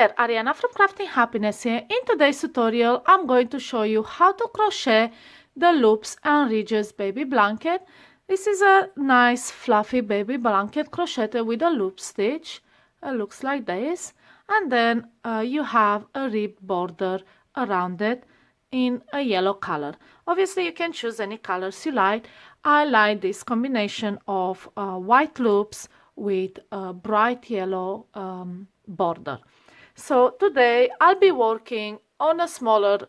there, Ariana from Crafting Happiness here. In today's tutorial, I'm going to show you how to crochet the loops and ridges baby blanket. This is a nice fluffy baby blanket crocheted with a loop stitch. It looks like this. And then you have a ribbed border around it in a yellow color. Obviously, you can choose any colors you like. I like this combination of white loops with a bright yellow border. So today I'll be working on a smaller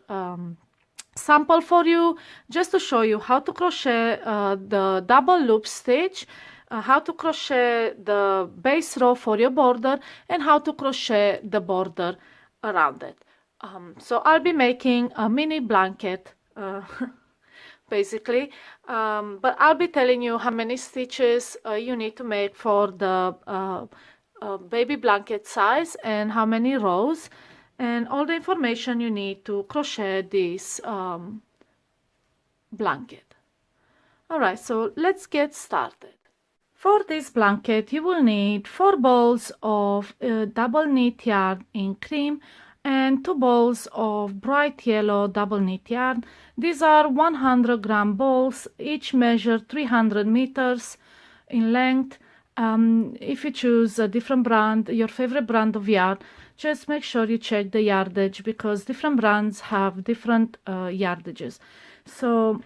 sample for you, just to show you how to crochet the double loop stitch, how to crochet the base row for your border, and how to crochet the border around it. So I'll be making a mini blanket basically, but I'll be telling you how many stitches you need to make for the baby blanket size and how many rows and all the information you need to crochet this blanket. Alright, so let's get started. For this blanket you will need 4 balls of double knit yarn in cream and 2 balls of bright yellow double knit yarn. These are 100-gram balls, each measure 300 meters in length. If you choose a different brand, your favorite brand of yarn, just make sure you check the yardage because different brands have different yardages. So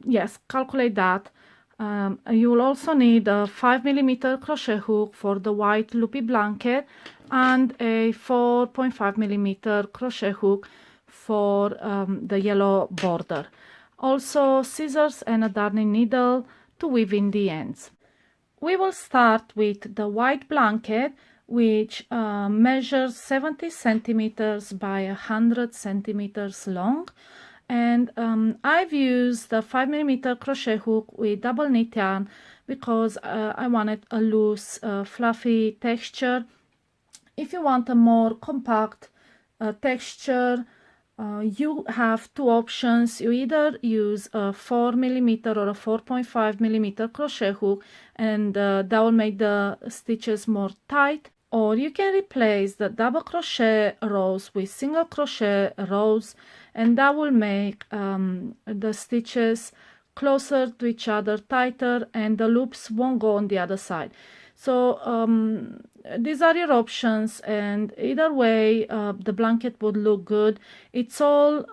yes, calculate that. You will also need a 5mm crochet hook for the white loopy blanket and a 4.5mm crochet hook for the yellow border. Also scissors and a darning needle to weave in the ends. We will start with the white blanket, which measures 70 centimeters by 100 centimeters long. And I've used the 5mm crochet hook with double knit yarn because I wanted a loose fluffy texture. If you want a more compact texture, you have 2 options. You either use a 4mm or a 4.5mm crochet hook and that will make the stitches more tight, or you can replace the double crochet rows with single crochet rows and that will make the stitches closer to each other, tighter, and the loops won't go on the other side. So these are your options, and either way the blanket would look good. It's all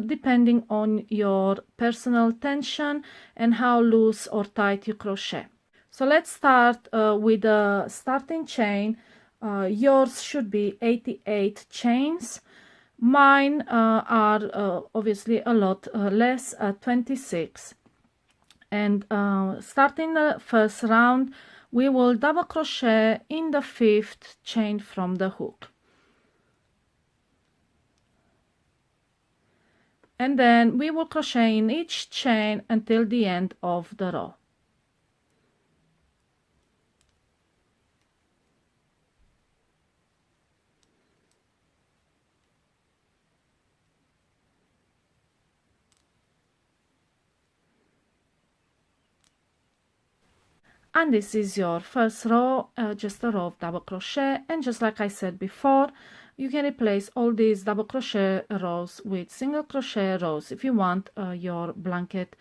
depending on your personal tension and how loose or tight you crochet. So let's start with the starting chain. Yours should be 88 chains. Mine are obviously a lot less, 26. And starting the first round, we will double crochet in the 5th chain from the hook. And then we will crochet in each chain until the end of the row. And this is your first row, just a row of double crochet, and just like I said before, you can replace all these double crochet rows with single crochet rows if you want your blanket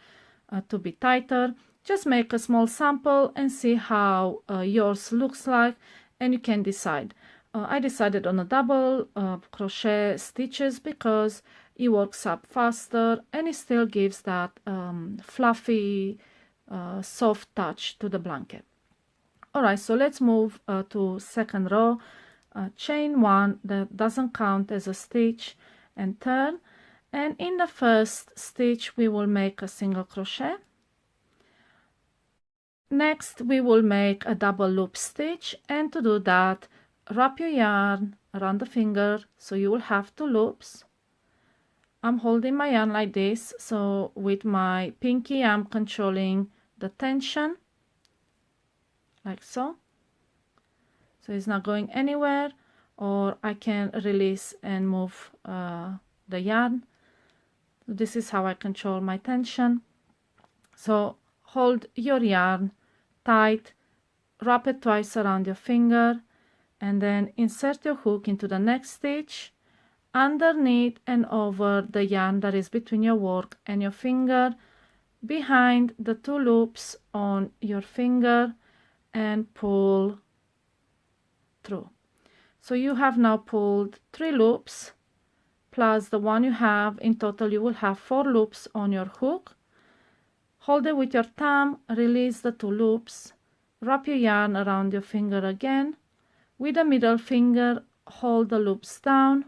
to be tighter. Just make a small sample and see how yours looks like, and you can decide. I decided on a double crochet stitches because it works up faster and it still gives that fluffy soft touch to the blanket. Alright, so let's move to second row. Chain 1, that doesn't count as a stitch, and turn, and in the first stitch we will make a single crochet. Next we will make a double loop stitch, and to do that wrap your yarn around the finger so you will have 2 loops. I'm holding my yarn like this, so with my pinky I'm controlling the tension like so it's not going anywhere, or I can release and move the yarn. This is how I control my tension. So hold your yarn tight, wrap it twice around your finger, and then insert your hook into the next stitch, underneath and over the yarn that is between your work and your finger, behind the 2 loops on your finger, and pull through. So you have now pulled 3 loops plus the one you have. In total you will have 4 loops on your hook. Hold it with your thumb, release the 2 loops, wrap your yarn around your finger again. With the middle finger, hold the loops down,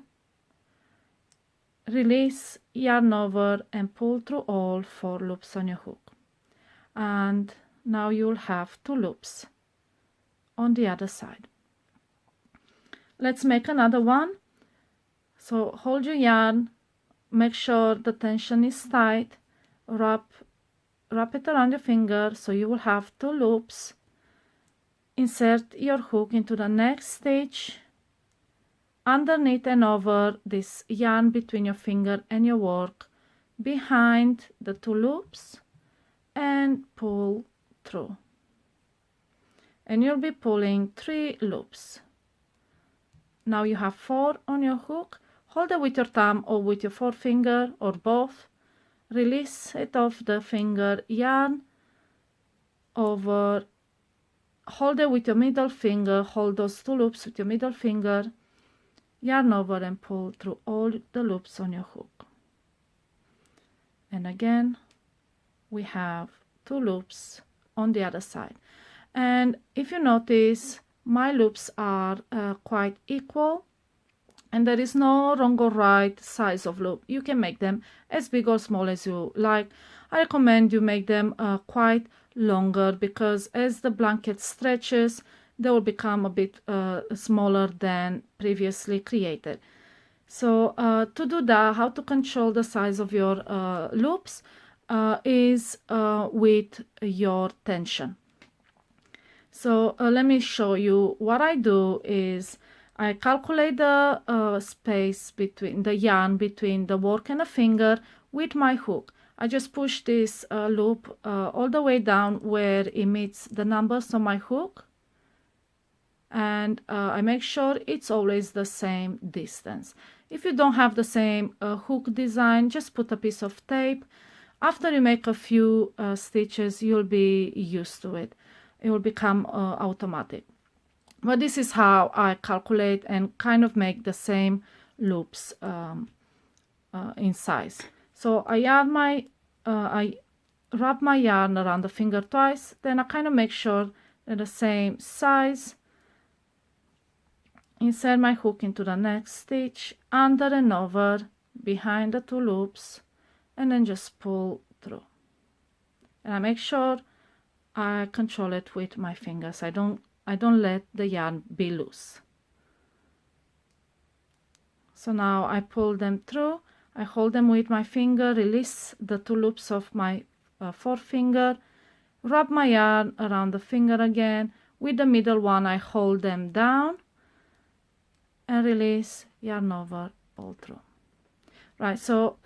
release, yarn over, and pull through all 4 loops on your hook. And now you'll have 2 loops on the other side. Let's make another one. So hold your yarn, make sure the tension is tight, wrap it around your finger so you will have 2 loops. Insert your hook into the next stitch, underneath and over this yarn between your finger and your work, behind the 2 loops, and pull through. And you'll be pulling 3 loops. Now you have 4 on your hook. Hold it with your thumb or with your forefinger or both. Release it off the finger, yarn over, hold it with your middle finger, hold those 2 loops with your middle finger, yarn over, and pull through all the loops on your hook. And again we have 2 loops on the other side. And if you notice, my loops are quite equal, and there is no wrong or right size of loop. You can make them as big or small as you like. I recommend you make them quite longer, because as the blanket stretches, they will become a bit smaller than previously created. So to do that, how to control the size of your loops is with your tension. So let me show you. What I do is I calculate the space between the yarn between the work and the finger with my hook. I just push this loop all the way down where it meets the numbers on my hook, and I make sure it's always the same distance. If you don't have the same hook design, just put a piece of tape. After you make a few stitches, you'll be used to it. It will become automatic. But this is how I calculate and kind of make the same loops in size. So I wrap my yarn around the finger twice, then I kind of make sure they're the same size. Insert my hook into the next stitch, under and over, behind the 2 loops, and then just pull through. And I make sure I control it with my fingers. I don't let the yarn be loose. So now I pull them through. I hold them with my finger, release the 2 loops of my forefinger, wrap my yarn around the finger again. With the middle one, I hold them down and release, yarn over, pull through. Right, so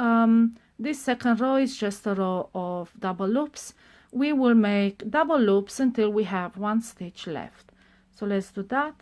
this second row is just a row of double loops. We will make double loops until we have 1 stitch left. So let's do that.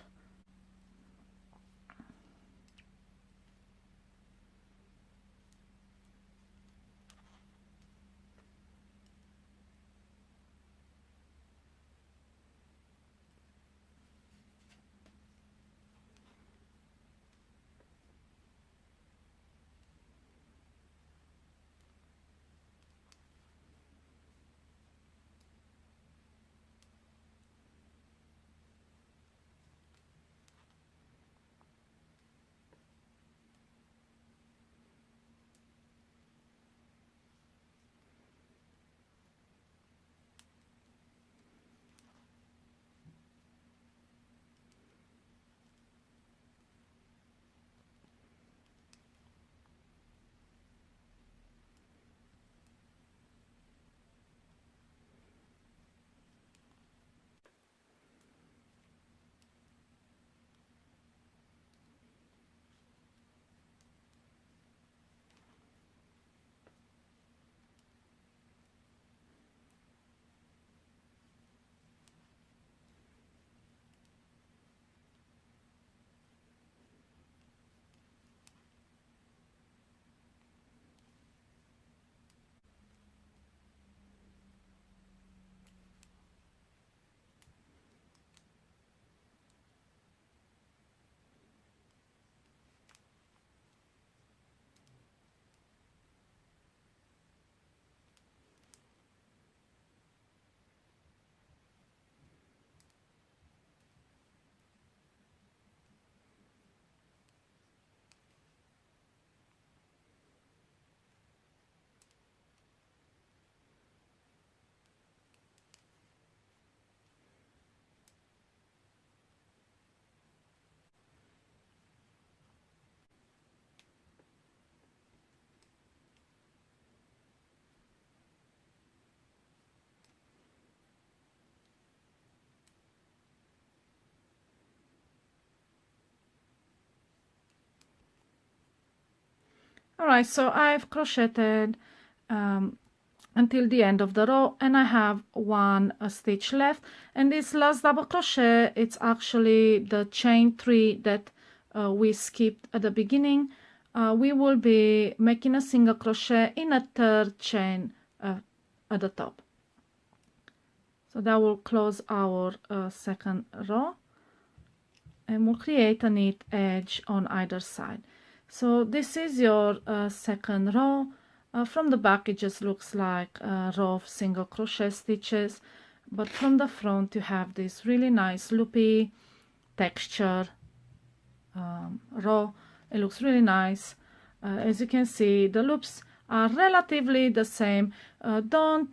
Alright, so I've crocheted until the end of the row, and I have one stitch left, and this last double crochet, it's actually the chain 3 that we skipped at the beginning. We will be making a single crochet in a third chain at the top. So that will close our second row, and we'll create a neat edge on either side. So this is your second row. From the back it just looks like a row of single crochet stitches, but from the front you have this really nice loopy texture row. It looks really nice. As you can see, the loops are relatively the same. Don't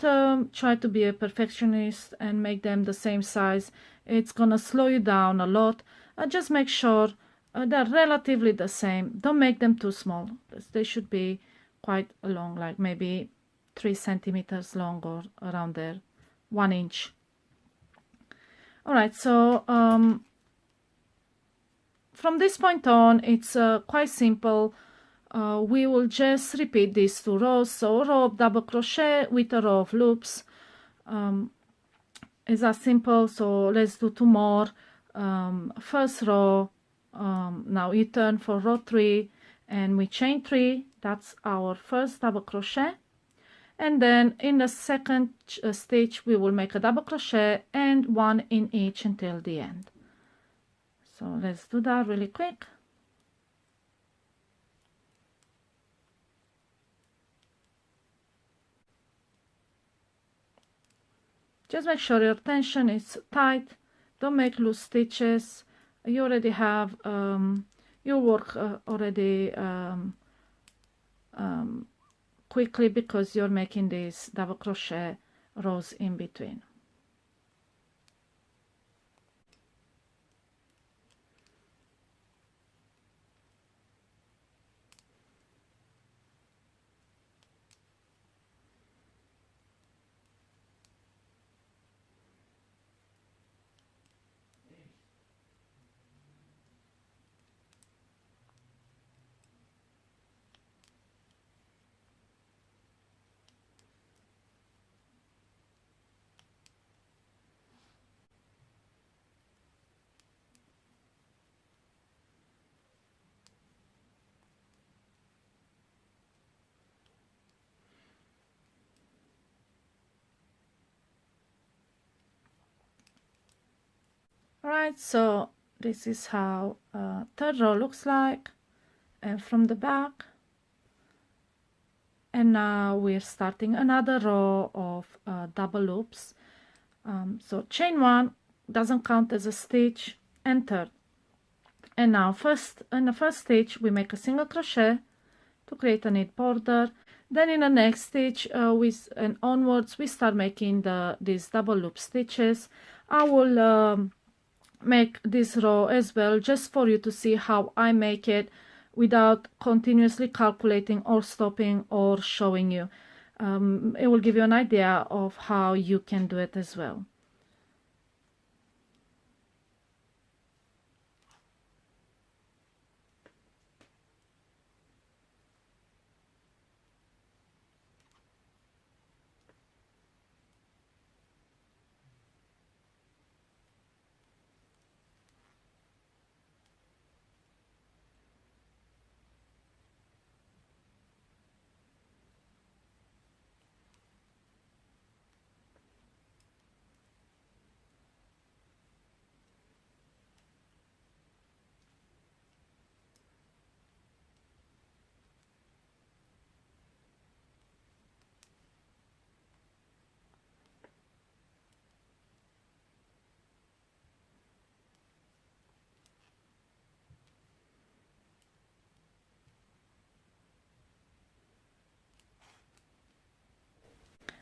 try to be a perfectionist and make them the same size. It's gonna slow you down a lot. Just make sure they're relatively the same. Don't make them too small. They should be quite long, like maybe 3 centimeters long or around there, 1 inch. All right, so from this point on, it's quite simple. We will just repeat these 2 rows. So a row of double crochet with a row of loops. It's that simple. So let's do 2 more. First row, now you turn for row 3 and we chain 3. That's our first double crochet, and then in the second stitch we will make a double crochet and 1 in each until the end. So let's do that really quick. Just make sure your tension is tight. Don't make loose stitches. You already have your work already quickly because you're making these double crochet rows in between. Alright, so this is how third row looks like, and from the back. And now we're starting another row of double loops. So chain 1 doesn't count as a stitch, and third. And now in the first stitch we make a single crochet to create a neat border. Then in the next stitch and onwards we start making these double loop stitches. I will make this row as well, just for you to see how I make it without continuously calculating or stopping or showing you. It will give you an idea of how you can do it as well.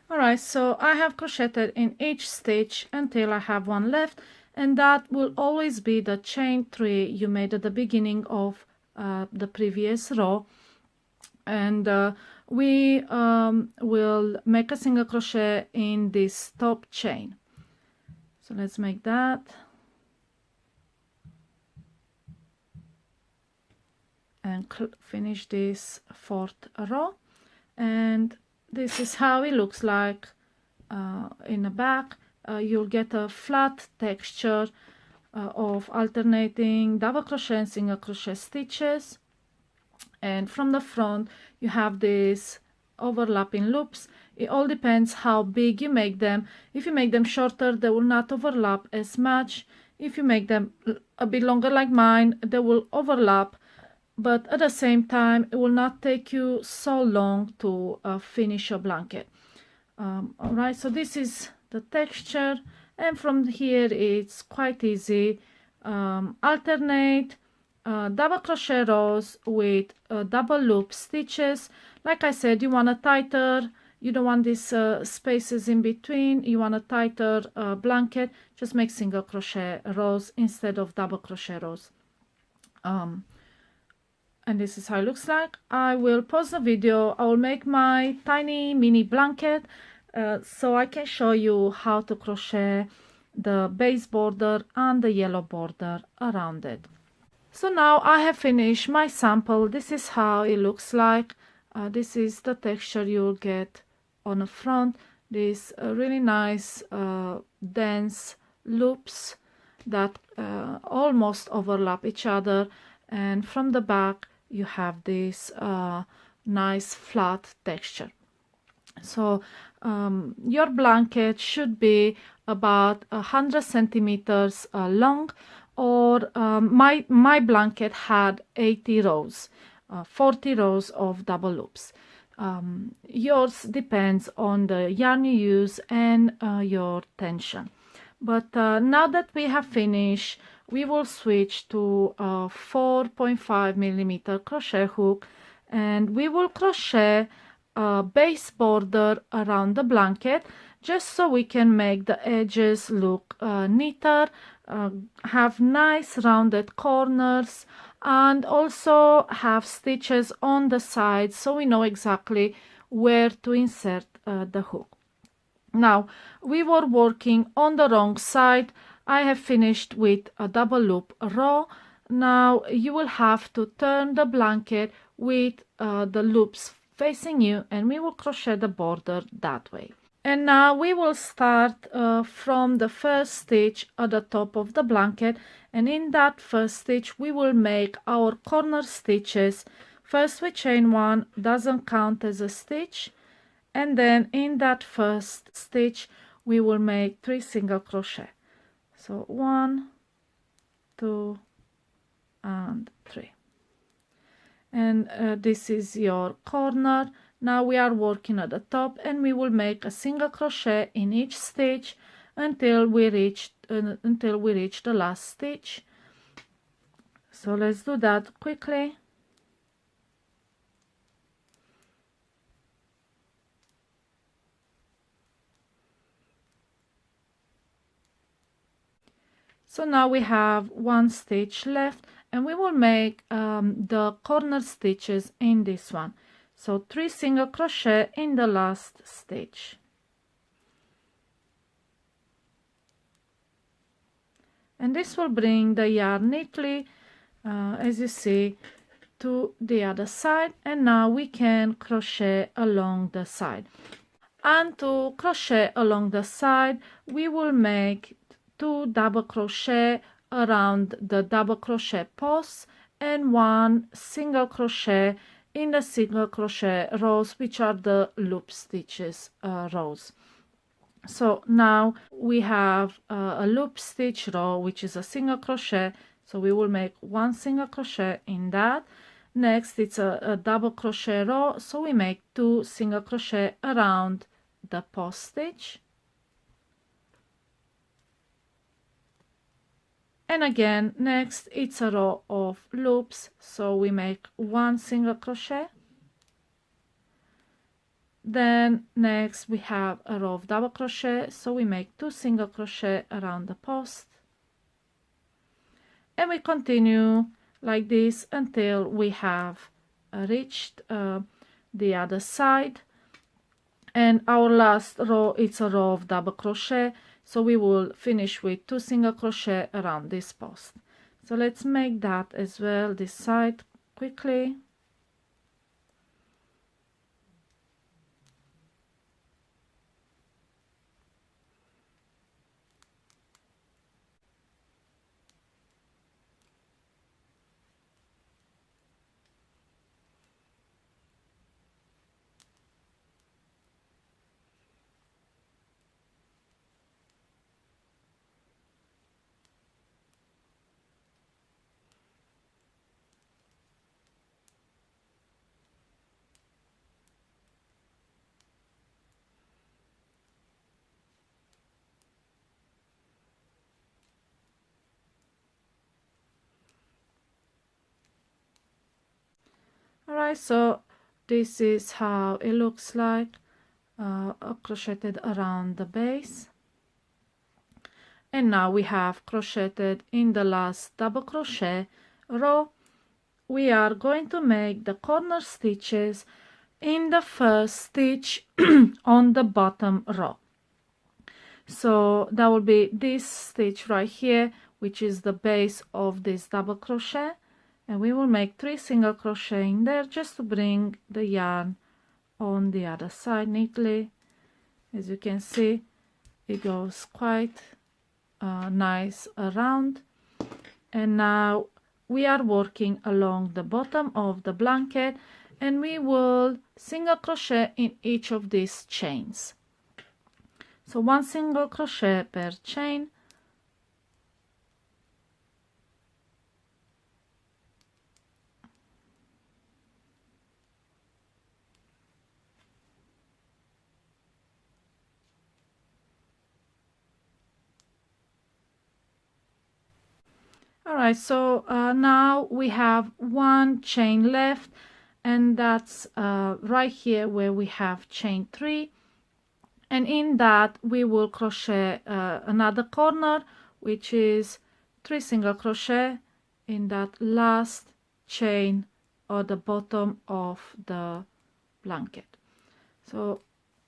Alright, so I have crocheted in each stitch until I have one left, and that will always be the chain 3 you made at the beginning of the previous row. And we will make a single crochet in this top chain. So let's make that. and finish this 4th row, and this is how it looks like in the back. You'll get a flat texture of alternating double crochet and single crochet stitches, and from the front you have these overlapping loops. It all depends how big you make them. If you make them shorter, they will not overlap as much. If you make them a bit longer like mine, they will overlap, but at the same time it will not take you so long to finish your blanket. All right, so this is the texture, and from here it's quite easy. Alternate double crochet rows with double loop stitches. Like I said, you want a tighter, you don't want these spaces in between, you want a tighter blanket, just make single crochet rows instead of double crochet rows. And this is how it looks like. I will pause the video, I will make my tiny mini blanket so I can show you how to crochet the base border and the yellow border around it. So now I have finished my sample. This is how it looks like. This is the texture you'll get on the front. These really nice dense loops that almost overlap each other, and from the back you have this nice flat texture. So your blanket should be about 100 centimeters long, or my blanket had 80 rows, 40 rows of double loops. Yours depends on the yarn you use and your tension. But now that we have finished, we will switch to a 4.5 millimeter crochet hook, and we will crochet a base border around the blanket, just so we can make the edges look neater, have nice rounded corners, and also have stitches on the sides so we know exactly where to insert the hook. Now, we were working on the wrong side. I have finished with a double loop row. Now you will have to turn the blanket with the loops facing you, and we will crochet the border that way. And now we will start from the first stitch at the top of the blanket, and in that first stitch we will make our corner stitches. First we chain one, doesn't count as a stitch, and then in that first stitch we will make 3 single crochet. So 1, 2 and 3, and this is your corner. Now we are working at the top, and we will make a single crochet in each stitch until we reach the last stitch. So let's do that quickly. So now we have 1 stitch left, and we will make the corner stitches in this one. So 3 single crochet in the last stitch. And this will bring the yarn neatly, as you see, to the other side, and now we can crochet along the side. And to crochet along the side, we will make 2 double crochet around the double crochet posts and 1 single crochet in the single crochet rows, which are the loop stitches rows. So now we have a loop stitch row, which is a single crochet, so we will make 1 single crochet in that. Next it's a double crochet row, so we make 2 single crochet around the post stitch. And again, next it's a row of loops, so we make 1 single crochet. Then next we have a row of double crochet, so we make 2 single crochet around the post. And we continue like this until we have reached the other side. And our last row, it's a row of double crochet, so we will finish with 2 single crochet around this post. So let's make that as well, this side. quickly. Alright, so this is how it looks like, crocheted around the base. And now we have crocheted in the last double crochet row. We are going to make the corner stitches in the first stitch on the bottom row. So that will be this stitch right here, which is the base of this double crochet, and we will make 3 single crochet in there just to bring the yarn on the other side neatly. As you can see, it goes quite nice around. And now we are working along the bottom of the blanket, and we will single crochet in each of these chains. So 1 single crochet per chain. Alright, so now we have 1 chain left, and that's right here where we have chain 3, and in that we will crochet another corner, which is 3 single crochet in that last chain at the bottom of the blanket. So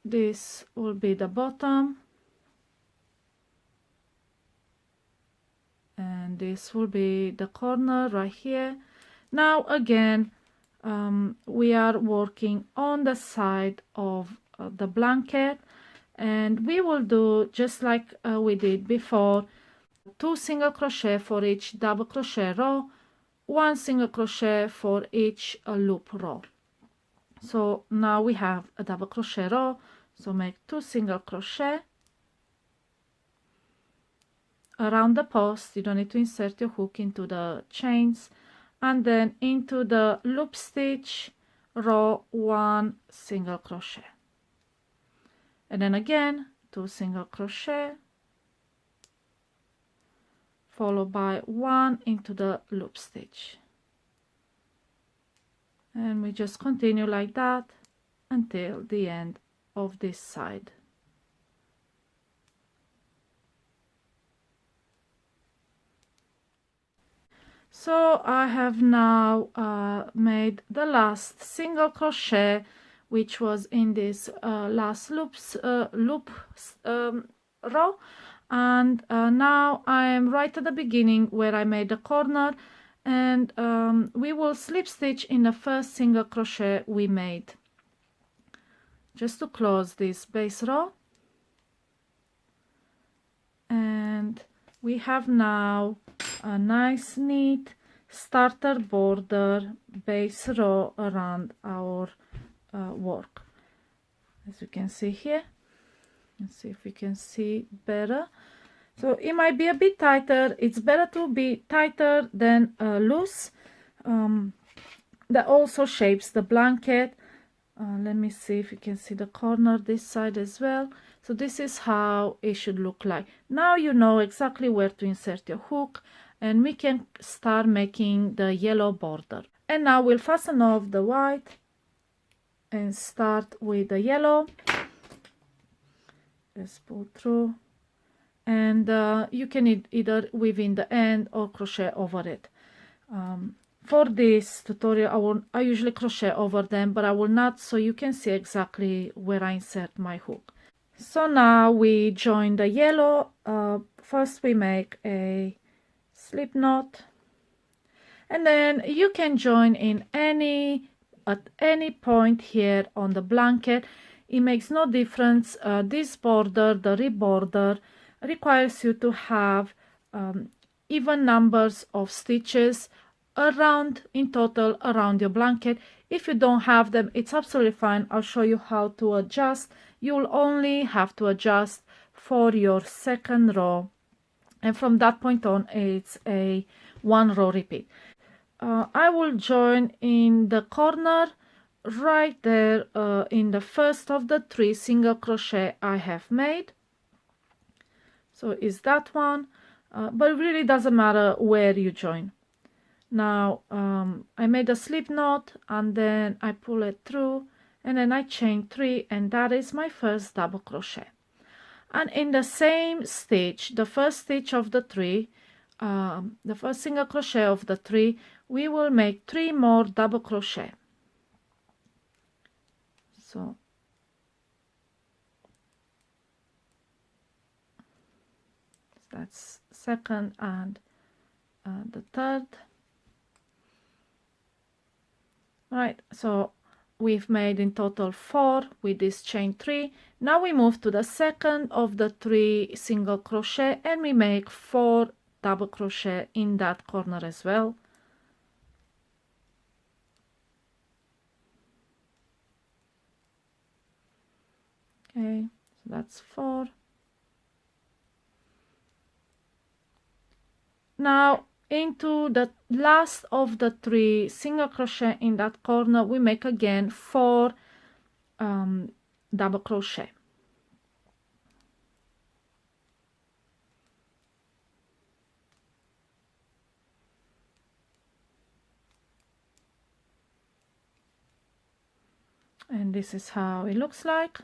this will be the bottom, and this will be the corner right here. Now again, we are working on the side of the blanket, and we will do just like we did before, 2 single crochet for each double crochet row, 1 single crochet for each loop row. So now we have a double crochet row, so make 2 single crochet around the post. You don't need to insert your hook into the chains, and then into the loop stitch row 1 single crochet, and then again 2 single crochet followed by 1 into the loop stitch, and we just continue like that until the end of this side. So I have now made the last single crochet, which was in this last loop row, and now I am right at the beginning where I made the corner, and we will slip stitch in the first single crochet we made just to close this base row. And we have now a nice neat starter border base row around our work, as you can see here. Let's see if we can see better. So it might be a bit tighter. It's better to be tighter than loose. That also shapes the blanket. Let me see if you can see the corner this side as well. So this is how it should look like. Now you know exactly where to insert your hook, and we can start making the yellow border. And now we'll fasten off the white and start with the yellow. Just pull through, and you can either weave in the end or crochet over it. For this tutorial I usually crochet over them, but I will not, so you can see exactly where I insert my hook. So now we join the yellow. First we make a slip knot, And then you can join in at any point here on the blanket. It makes no difference. This border, the rib border, requires you to have even numbers of stitches around in total around your blanket. If you don't have them, it's absolutely fine. I'll show you how to adjust. You'll only have to adjust for your second row, and from that point on it's a 1 row repeat. I will join in the corner right there in the first of the 3 single crochet I have made. So is that one, but it really doesn't matter where you join. Now I made a slip knot and then I pull it through and then I chain 3, and that is my first double crochet. And in the same stitch, the first stitch of the 3, the first single crochet of the 3, we will make 3 more double crochet. So that's second and the third. Right, so we've made in total 4 with this chain 3. Now we move to the second of the 3 single crochet and we make 4 double crochet in that corner as well. Okay, so that's 4. Now into the last of the 3 single crochet in that corner, we make again 4 double crochet. And this is how it looks like.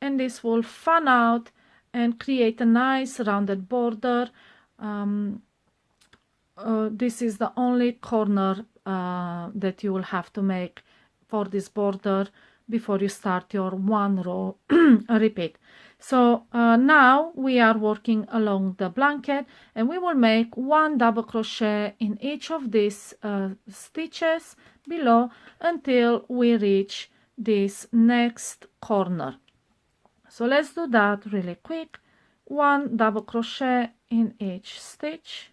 And this will fan out and create a nice rounded border. This is the only corner that you will have to make for this border before you start your 1 row repeat. So now we are working along the blanket and we will make 1 double crochet in each of these stitches below until we reach this next corner. So let's do that really quick. 1 double crochet in each stitch.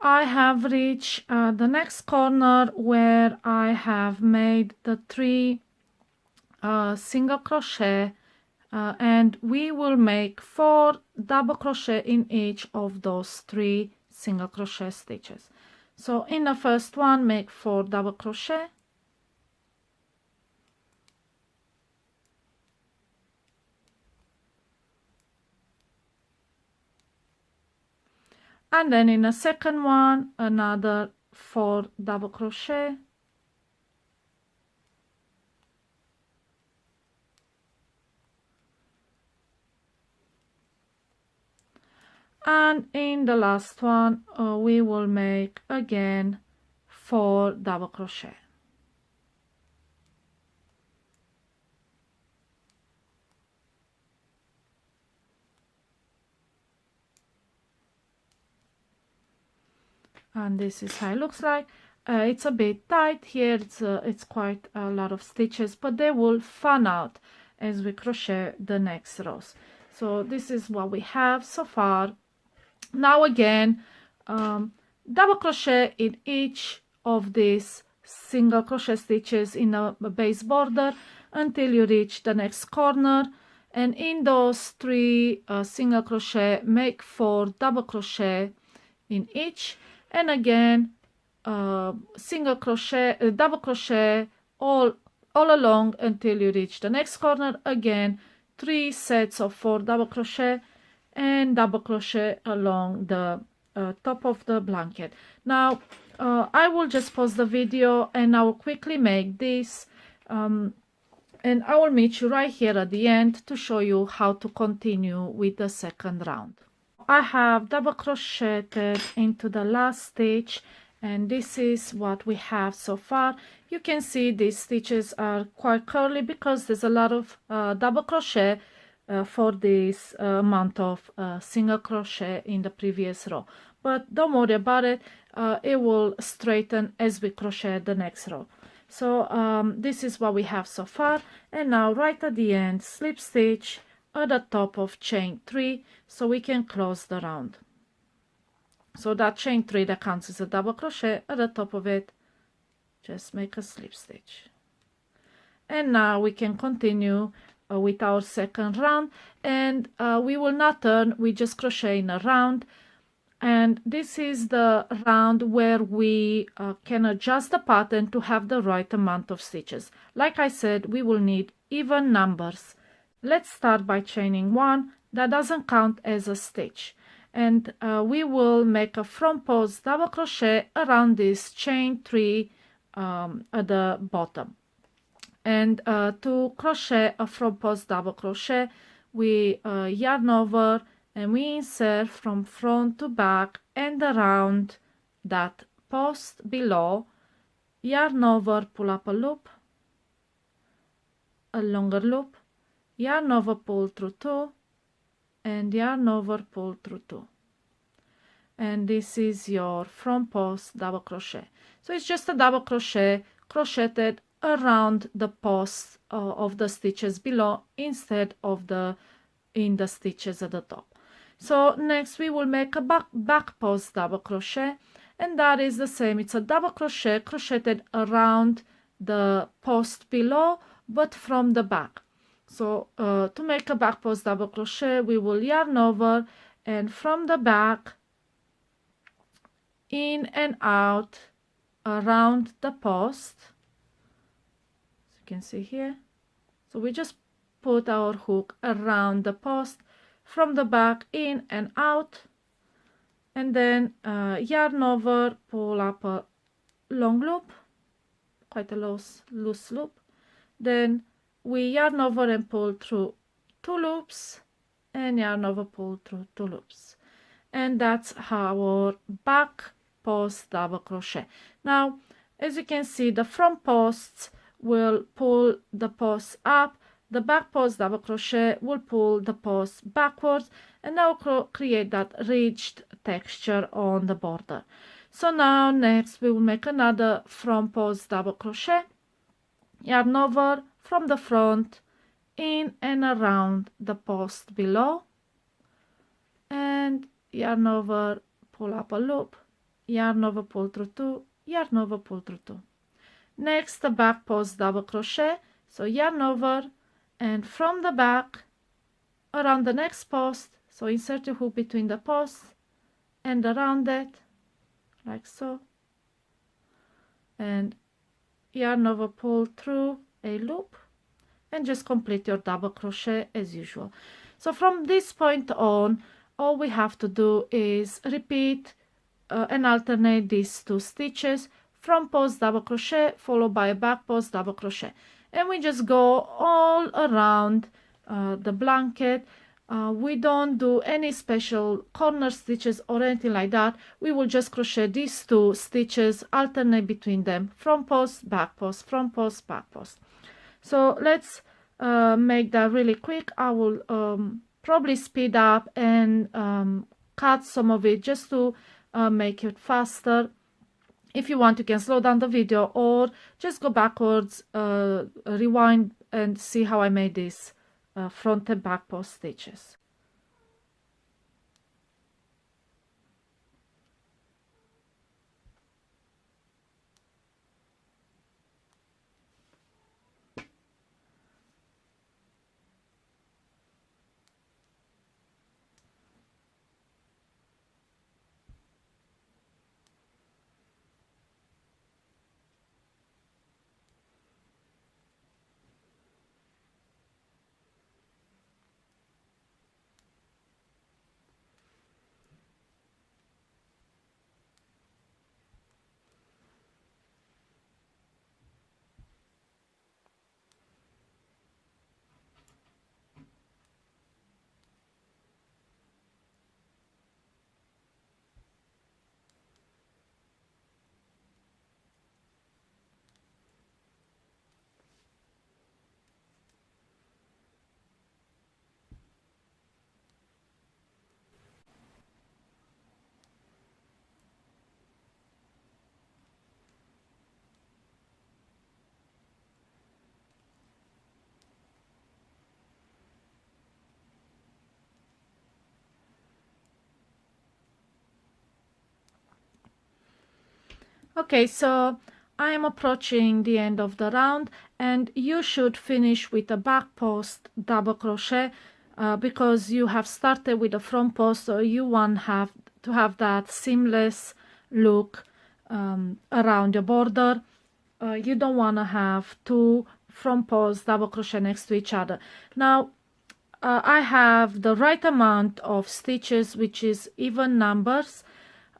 I have reached the next corner where I have made the 3 single crochet and we will make 4 double crochet in each of those 3 single crochet stitches. So in the first one, make 4 double crochet. And then in the second one, another 4 double crochet. And in the last one, we will make again 4 double crochet. And this is how it looks like. It's a bit tight here, it's quite a lot of stitches, but they will fan out as we crochet the next rows. So this is what we have so far. Now again, double crochet in each of these single crochet stitches in a base border until you reach the next corner, and in those 3 single crochet, make 4 double crochet in each, and again single crochet, double crochet all along until you reach the next corner. Again 3 sets of 4 double crochet and double crochet along the top of the blanket. Now I will just pause the video and I will quickly make this and I will meet you right here at the end to show you how to continue with the second round. I have double crocheted into the last stitch And this is what we have so far. You can see these stitches are quite curly because there's a lot of double crochet for this amount of single crochet in the previous row. But don't worry about it, it will straighten as we crochet the next row. So this is what we have so far. And now right at the end, slip stitch at the top of chain 3 so we can close the round. So that chain 3 that counts as a double crochet, at the top of it just make a slip stitch. And now we can continue with our second round, and we will not turn, we just crochet in a round. And this is the round where we can adjust the pattern to have the right amount of stitches. Like I said, we will need even numbers. Let's start by chaining 1. That doesn't count as a stitch. And we will make a front post double crochet around this chain 3 at the bottom. And to crochet a front post double crochet, we yarn over and we insert from front to back and around that post below, yarn over, pull up a loop, a longer loop, yarn over, pull through 2, and yarn over, pull through 2. And this is your front post double crochet. So it's just a double crochet crocheted around the post of the stitches below instead of in the stitches at the top. So next we will make a back post double crochet, and that is the same. It's a double crochet crocheted around the post below but from the back. So to make a back post double crochet, we will yarn over and from the back in and out around the post, as you can see here. So we just put our hook around the post from the back in and out, and then yarn over, pull up a long loop, quite a loose loop, then we yarn over and pull through 2 loops, and yarn over, pull through 2 loops, and that's our back post double crochet. Now as you can see, the front posts will pull the posts up, the back post double crochet will pull the posts backwards, and now create that ridged texture on the border. So now next we will make another front post double crochet, yarn over from the front in and around the post below, and yarn over, pull up a loop, yarn over, pull through 2, yarn over, pull through 2. Next, the back post double crochet, so yarn over and from the back around the next post, so insert your hook between the posts and around it like so, and yarn over, pull through a loop, and just complete your double crochet as usual. So from this point on, all we have to do is repeat and alternate these 2 stitches, front post double crochet followed by a back post double crochet, and we just go all around the blanket. We don't do any special corner stitches or anything like that. We will just crochet these 2 stitches, alternate between them, front post, back post, front post, back post. So let's make that really quick. I will probably speed up and cut some of it just to make it faster. If you want, you can slow down the video or just go backwards, rewind and see how I made this front and back post stitches. Okay, so I am approaching the end of the round, and you should finish with a back post double crochet because you have started with a front post, so you want to have that seamless look around your border. You don't want to have two front posts double crochet next to each other. Now I have the right amount of stitches, which is even numbers,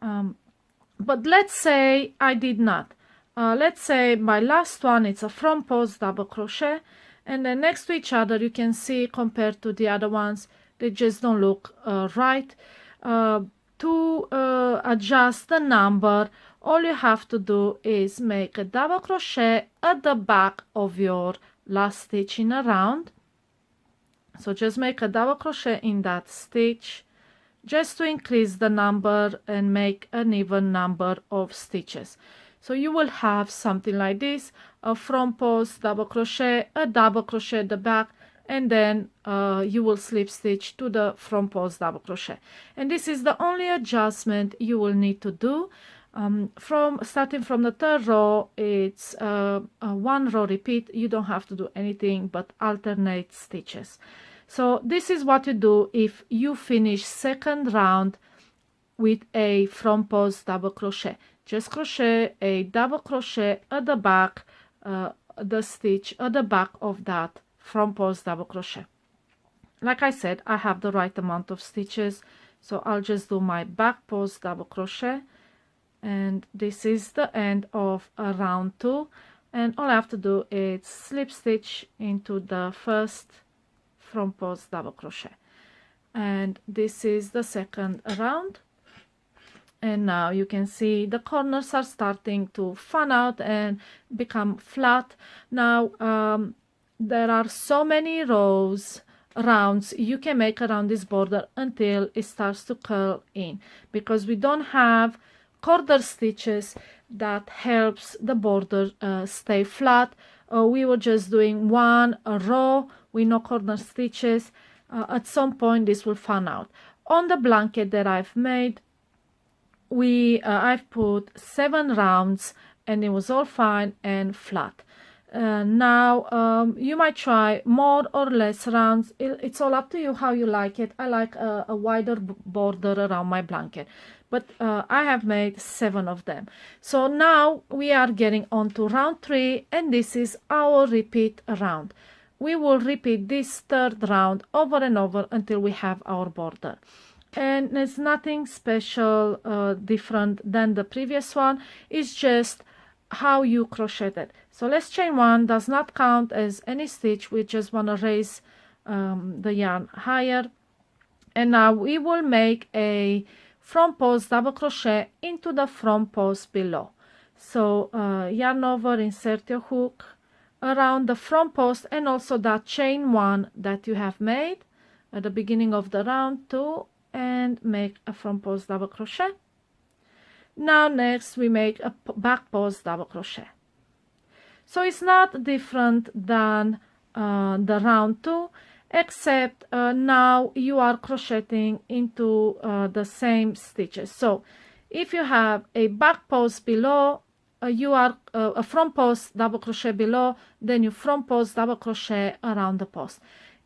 but let's say I did not. Let's say my last one, it's a front post double crochet, and then next to each other you can see compared to the other ones they just don't look right. To adjust the number, all you have to do is make a double crochet at the back of your last stitch in a round. So just make a double crochet in that stitch just to increase the number and make an even number of stitches. So you will have something like this: a front post double crochet, a double crochet at the back, and then you will slip stitch to the front post double crochet. And this is the only adjustment you will need to do. Starting from the third row, it's a one row repeat. You don't have to do anything but alternate stitches. So this is what you do if you finish second round with a front post double crochet. Just crochet a double crochet at the back, the stitch at the back of that front post double crochet. Like I said, I have the right amount of stitches, so I'll just do my back post double crochet, and this is the end of round 2, and all I have to do is slip stitch into the first front post double crochet, and this is the second round. And now you can see the corners are starting to fan out and become flat. Now there are so many rounds you can make around this border until it starts to curl in, because we don't have corner stitches that helps the border stay flat. We were just doing one row with no corner stitches. At some point this will fan out. On the blanket that I've made, I've put 7 rounds and it was all fine and flat. Now you might try more or less rounds. It's all up to you how you like it. I like a wider border around my blanket, but I have made 7 of them. So now we are getting on to round 3, and this is our repeat round. We will repeat this third round over and over until we have our border. And there's nothing special different than the previous one. It's just how you crocheted. So let's chain 1, does not count as any stitch. We just want to raise the yarn higher, and now we will make a front post double crochet into the front post below. So yarn over, insert your hook around the front post, and also that chain 1 that you have made at the beginning of the round 2, and make a front post double crochet. Now next we make a back post double crochet. So it's not different than the round 2, except now you are crocheting into the same stitches. So if you have a back post below, you are a front post double crochet below, then you front post double crochet around the post.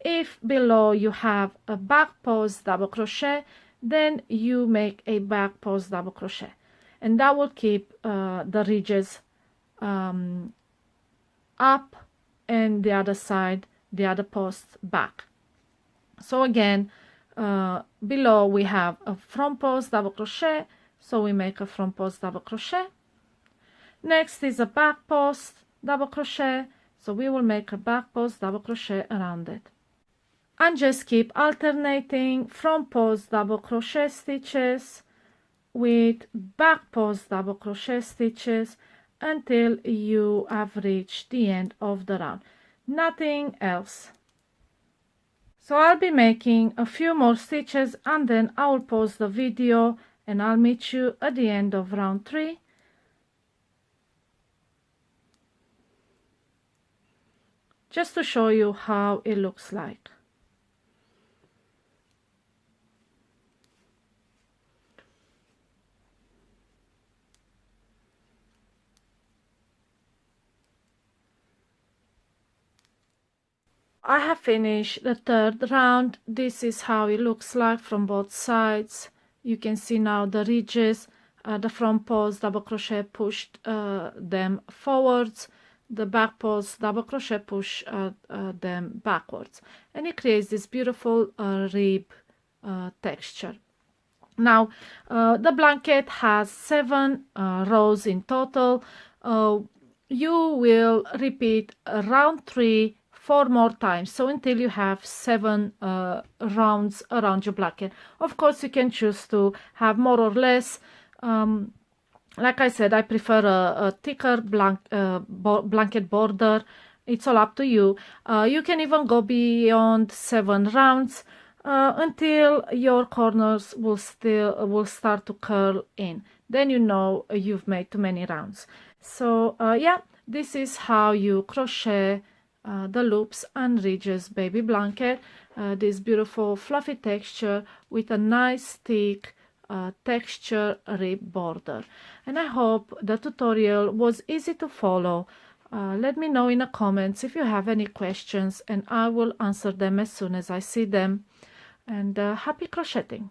If below you have a back post double crochet, then you make a back post double crochet, and that will keep the ridges up, and the other side, the other post, back. So again, below we have a front post double crochet, so we make a front post double crochet. Next is a back post double crochet, so we will make a back post double crochet around it, and just keep alternating front post double crochet stitches with back post double crochet stitches until you have reached the end of the round. Nothing else. So I'll be making a few more stitches, and then I will pause the video and I'll meet you at the end of round 3. Just to show you how it looks like. I have finished the third round. This is how it looks like from both sides. You can see now the ridges, the front paws double crochet pushed them forwards, the back paws double crochet push them backwards, and it creates this beautiful rib texture. Now the blanket has 7 rows in total. You will repeat round 3 4 more times, so until you have 7 rounds around your blanket. Of course, you can choose to have more or less. Like I said, I prefer a thicker blanket border. It's all up to you. You can even go beyond 7 rounds until your corners will start to curl in. Then you know you've made too many rounds. So yeah, this is how you crochet the loops and ridges baby blanket. This beautiful fluffy texture with a nice thick texture rib border. And I hope the tutorial was easy to follow. Let me know in the comments if you have any questions, and I will answer them as soon as I see them. And happy crocheting!